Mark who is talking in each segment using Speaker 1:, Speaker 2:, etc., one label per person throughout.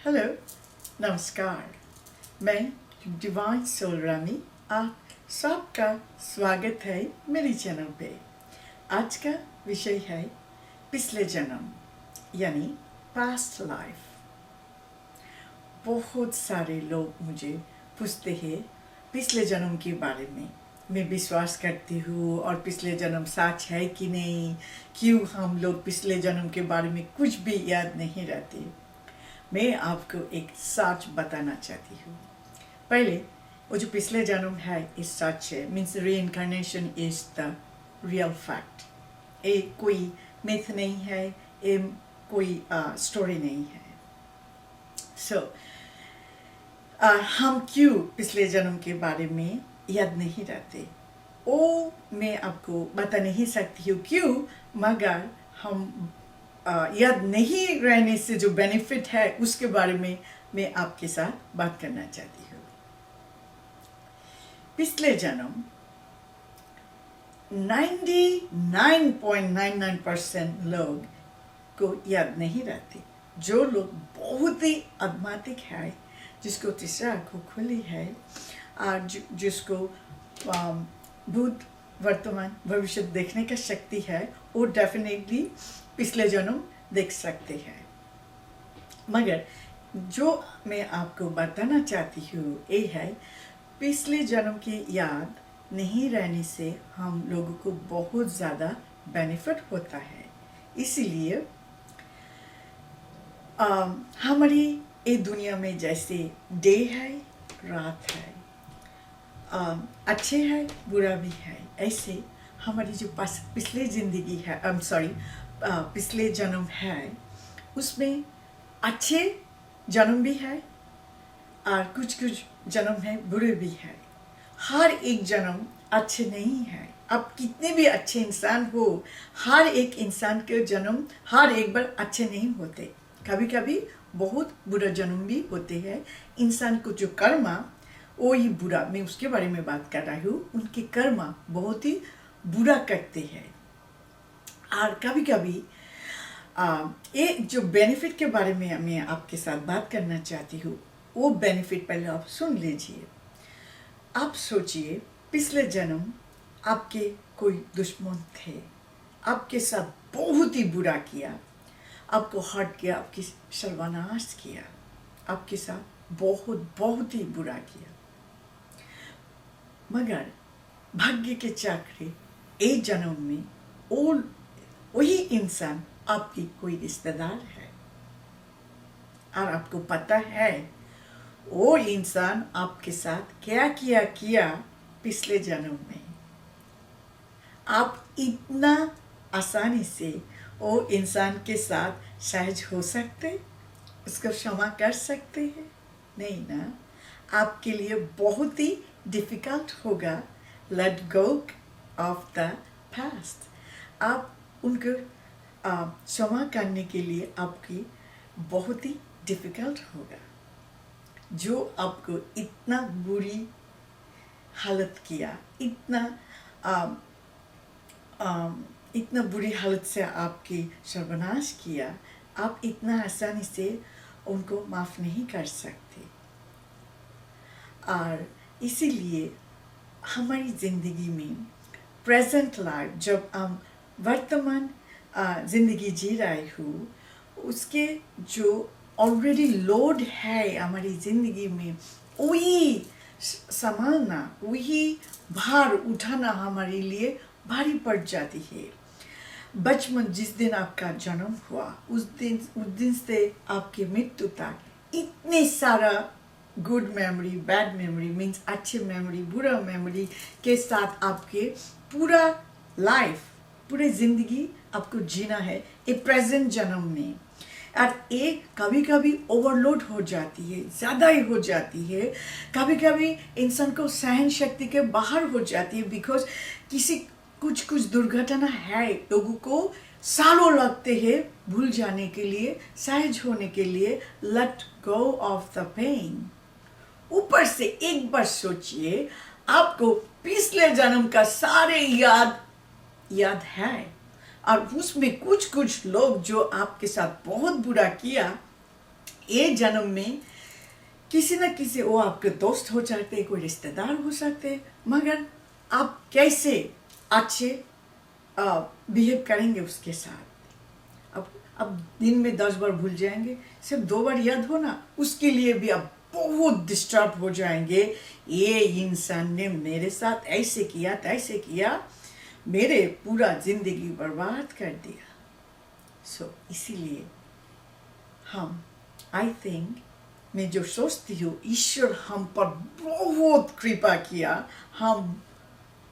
Speaker 1: Hello, नमस्कार। मैं divine soul Rami, आप सबका स्वागत है मेरी चैनल पे। आज का विषय है पिछले जन्म यानी पास्ट लाइफ। बहुत सारे लोग मुझे पूछते हैं पिछले जन्म के बारे में। मैं विश्वास करती हूँ और पिछले जन्म सच है कि नहीं, क्यों हम लोग पिछले जन्म के बारे में कुछ भी याद नहीं रहते। मैं आपको एक सच बताना चाहती हूँ। पहले वो जो पिछले जन्म है इस सच है, means reincarnation is the real fact. ये कोई मिथ नहीं है, ये कोई स्टोरी नहीं है। हम क्यों पिछले जन्म के बारे में याद नहीं रहते, वो मैं आपको बता नहीं सकती हूँ क्यों, मगर हम याद नहीं रहने से जो बेनिफिट है उसके बारे में मैं आपके साथ बात करना चाहती हूँ। पिछले जन्म 99.99% लोग को याद नहीं रहते। जो लोग बहुत ही आध्यात्मिक है, जिसको तीसरा आँखों खुली है और जिसको भूत वर्तमान भविष्य देखने का शक्ति है, वो डेफिनेटली पिछले जन्म देख सकते हैं। मगर जो मैं आपको बताना चाहती हूँ ये है, पिछले जन्म की याद नहीं रहने से हम लोगों को बहुत ज़्यादा बेनिफिट होता है। इसीलिए हमारी ये दुनिया में जैसे डे है, रात है, अच्छे है, बुरा भी है, ऐसे हमारी जो पिछले ज़िंदगी है, पिछले जन्म है, उसमें अच्छे जन्म भी है और कुछ जन्म है बुरे भी है। हर एक जन्म अच्छे नहीं है। अब कितने भी अच्छे इंसान हो, हर एक इंसान के जन्म हर एक बार अच्छे नहीं होते। कभी कभी बहुत बुरा जन्म भी होते हैं। इंसान को जो कर्मा वो ही बुरा, मैं उसके बारे में बात कर रही हूँ, उनके कर्मा बहुत ही बुरा करते हैं। और कभी कभी ये जो बेनिफिट के बारे में मैं आपके साथ बात करना चाहती हूँ, वो बेनिफिट पहले आप सुन लीजिए। आप सोचिए, पिछले जन्म आपके कोई दुश्मन थे, आपके साथ बहुत ही बुरा किया, आपको हर्ट किया, आपकी सर्वनाश किया, आपके साथ बहुत ही बुरा किया। मगर भाग्य के चक्र एक जन्म में वही इंसान आपकी कोई रिश्तेदार है और आपको पता है वो इंसान आपके साथ क्या किया पिछले जन्म में। आप इतना आसानी से वो इंसान के साथ सहज हो सकते, उसको क्षमा कर सकते हैं? नहीं ना। आपके लिए बहुत ही डिफिकल्ट होगा late go of the past. आप उनको क्षमा करने के लिए आपकी बहुत ही डिफिकल्ट होगा। जो आपको इतना बुरी हालत किया, इतना बुरी हालत से आपकी सर्वनाश किया, आप इतना आसानी से उनको माफ़ नहीं कर सकते। और इसीलिए हमारी ज़िंदगी में प्रेजेंट लाइफ, जब हम वर्तमान ज़िंदगी जी रही हूँ, उसके जो ऑलरेडी लोड है हमारी ज़िंदगी में, वही संभालना, वही भार उठाना हमारे लिए भारी पड़ जाती है। बचपन जिस दिन आपका जन्म हुआ, उस दिन से आपकी मृत्यु तक इतने सारा good memory, bad memory, means अच्छे मेमोरी, बुरा मेमोरी के साथ आपके पूरा लाइफ, पूरी ज़िंदगी आपको जीना है एक प्रेजेंट जन्म में। और एक कभी कभी ओवरलोड हो जाती है, ज़्यादा ही हो जाती है। कभी कभी इंसान को सहन शक्ति के बाहर हो जाती है, बिकॉज कुछ दुर्घटना है, लोगों को सालों लगते हैं भूल जाने के लिए, सहज होने के लिए, let go of the pain. ऊपर से एक बार सोचिए, आपको पिछले जन्म का सारे याद है और उसमें कुछ लोग जो आपके साथ बहुत बुरा किया, ये जन्म में किसी न किसी वो आपके दोस्त हो सकते, कोई रिश्तेदार हो सकते, मगर आप कैसे अच्छे बिहेव करेंगे उसके साथ। अब दिन में 10 बार भूल जाएंगे, सिर्फ 2 बार याद हो ना, उसके लिए भी आप बहुत डिस्टर्ब हो जाएंगे। ये इंसान ने मेरे साथ ऐसे किया, तैसे किया, मेरे पूरा जिंदगी बर्बाद कर दिया। इसीलिए हम आई थिंक मैं जो सोचती हूँ, ईश्वर हम पर बहुत कृपा किया, हम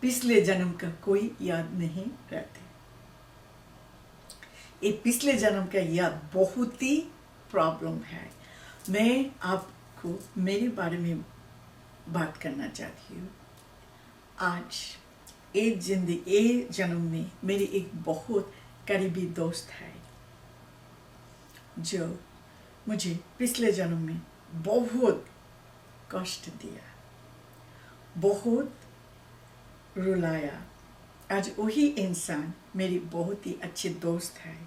Speaker 1: पिछले जन्म का कोई याद नहीं रहते। ये पिछले जन्म का याद बहुत ही प्रॉब्लम है। मैं आपको मेरे बारे में बात करना चाहती हूँ। आज ये जन्म में मेरी एक बहुत करीबी दोस्त है जो मुझे पिछले जन्म में बहुत कष्ट दिया, बहुत रुलाया। आज वही इंसान मेरी बहुत ही अच्छी दोस्त है।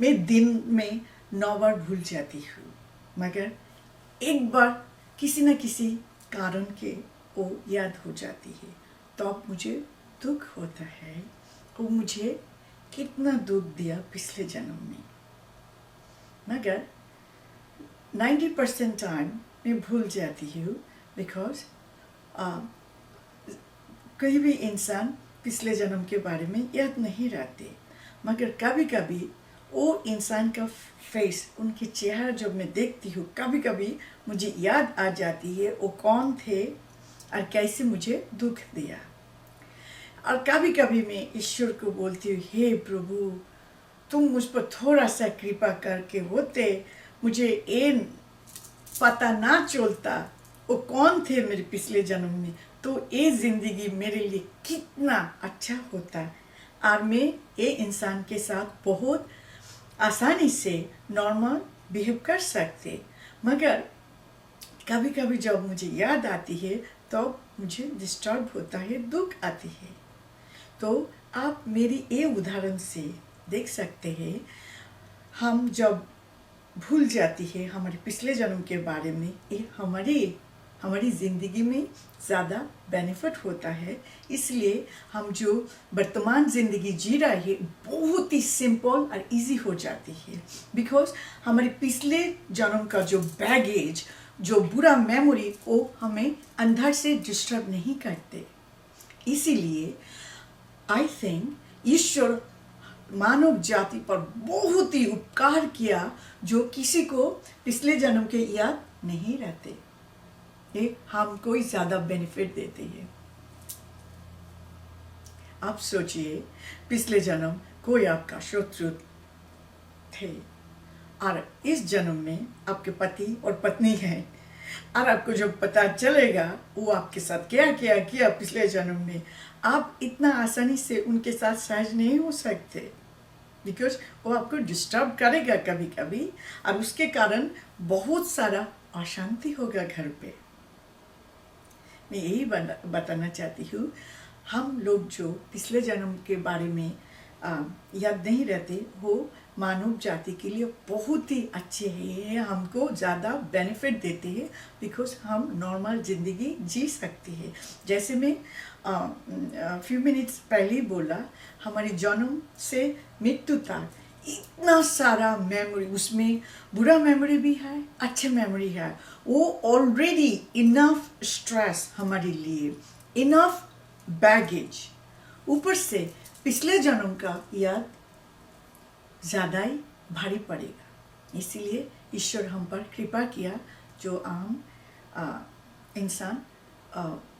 Speaker 1: मैं दिन में 9 बार भूल जाती हूँ, मगर एक बार किसी न किसी कारण के वो याद हो जाती है, तो मुझे दुख होता है वो मुझे कितना दुख दिया पिछले जन्म में। मगर 90% टाइम मैं भूल जाती हूँ, बिकॉज कोई भी इंसान पिछले जन्म के बारे में याद नहीं रहते। मगर कभी कभी वो इंसान का फेस, उनके चेहरा जब मैं देखती हूँ, कभी कभी मुझे याद आ जाती है वो कौन थे और कैसे मुझे दुख दिया। और कभी कभी मैं ईश्वर को बोलती हूँ, हे प्रभु, तुम मुझ पर थोड़ा सा कृपा करके होते, मुझे ये पता ना चलता वो कौन थे मेरे पिछले जन्म में, तो ये ज़िंदगी मेरे लिए कितना अच्छा होता और मैं ये इंसान के साथ बहुत आसानी से नॉर्मल बिहेव कर सकते। मगर कभी कभी जब मुझे याद आती है तो मुझे डिस्टर्ब होता है, दुख आती है। तो आप मेरी ये उदाहरण से देख सकते हैं, हम जब भूल जाती है हमारे पिछले जन्म के बारे में, ये हमारी ज़िंदगी में ज़्यादा बेनिफिट होता है। इसलिए हम जो वर्तमान ज़िंदगी जी रहे हैं बहुत ही सिंपल और इजी हो जाती है, बिकॉज हमारे पिछले जन्म का जो बैगेज, जो बुरा मेमोरी, वो हमें अंदर से डिस्टर्ब नहीं करते। इसीलिए आई थिंक ईश्वर मानव जाति पर बहुत ही उपकार किया, जो किसी को पिछले जन्म के याद नहीं रहते, ये हमको ही ज़्यादा बेनिफिट देते हैं। आप सोचिए, पिछले जन्म कोई आपका शत्रु थे और इस जन्म में आपके पति और पत्नी हैं, और आपको जब पता चलेगा वो आपके साथ क्या क्या किया पिछले जन्म में, आप इतना आसानी से उनके साथ सहज नहीं हो सकते, बिकॉज वो आपको डिस्टर्ब करेगा कभी कभी, और उसके कारण बहुत सारा अशांति होगा घर पे। मैं यही बताना चाहती हूँ, हम लोग जो पिछले जन्म के बारे में याद नहीं रहते, वो मानव जाति के लिए बहुत ही अच्छे हैं, हमको ज़्यादा बेनिफिट देते हैं, बिकॉज हम नॉर्मल ज़िंदगी जी सकते हैं। जैसे मैं फ्यू मिनट्स पहले ही बोला, हमारी जन्म से मृत्यु तक इतना सारा मेमोरी, उसमें बुरा मेमोरी भी है, अच्छे मेमोरी है। वो ऑलरेडी इनफ स्ट्रेस हमारे लिए, इनफ बैगेज, ऊपर से पिछले जन्म का याद ज़्यादा ही भारी पड़ेगा। इसीलिए ईश्वर हम पर कृपा किया, जो आम इंसान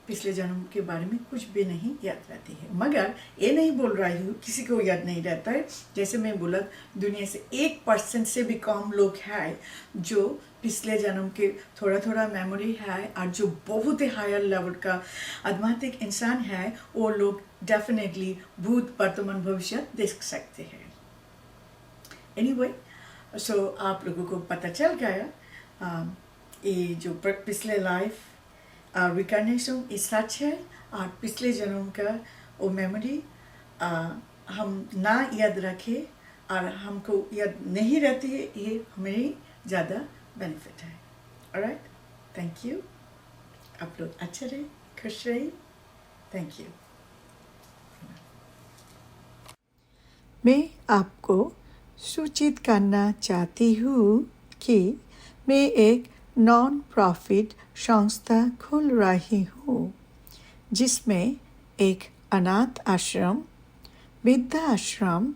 Speaker 1: पिछले जन्म के बारे में कुछ भी नहीं याद रहती है। मगर ये नहीं बोल रही हूँ किसी को याद नहीं रहता है। जैसे मैं बोला, दुनिया से 1% से भी कम लोग हैं जो पिछले जन्म के थोड़ा थोड़ा मेमोरी है, और जो बहुत ही हायर लेवल का आध्यात्मिक इंसान है, वो लोग डेफिनेटली भूत, वर्तमान, भविष्य देख सकते हैं। एनीवे, सो आप लोगों को पता चल गया ये जो पिछले लाइफ रिकॉग्निशन ये सच है, और पिछले जन्म का वो मेमोरी हम ना याद रखें और हमको याद नहीं रहती है, ये हमें ज़्यादा बेनिफिट है। Alright, thank you. आप लोग अच्छे रहे, खुश रहिए। Thank you. मैं आपको सूचित करना चाहती हूँ कि मैं एक नॉन प्रॉफिट संस्था खोल रही हूँ, जिसमें एक अनाथ आश्रम, वृद्धा आश्रम,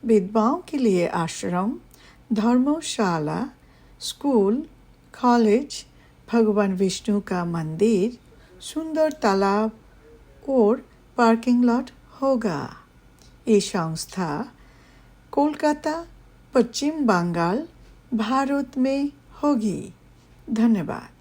Speaker 1: विधवाओं के लिए आश्रम, धर्मशाला, स्कूल, कॉलेज, भगवान विष्णु का मंदिर, सुंदर तालाब और पार्किंग लॉट होगा। ये संस्था कोलकाता, पश्चिम बंगाल, भारत में होगी। धन्यवाद।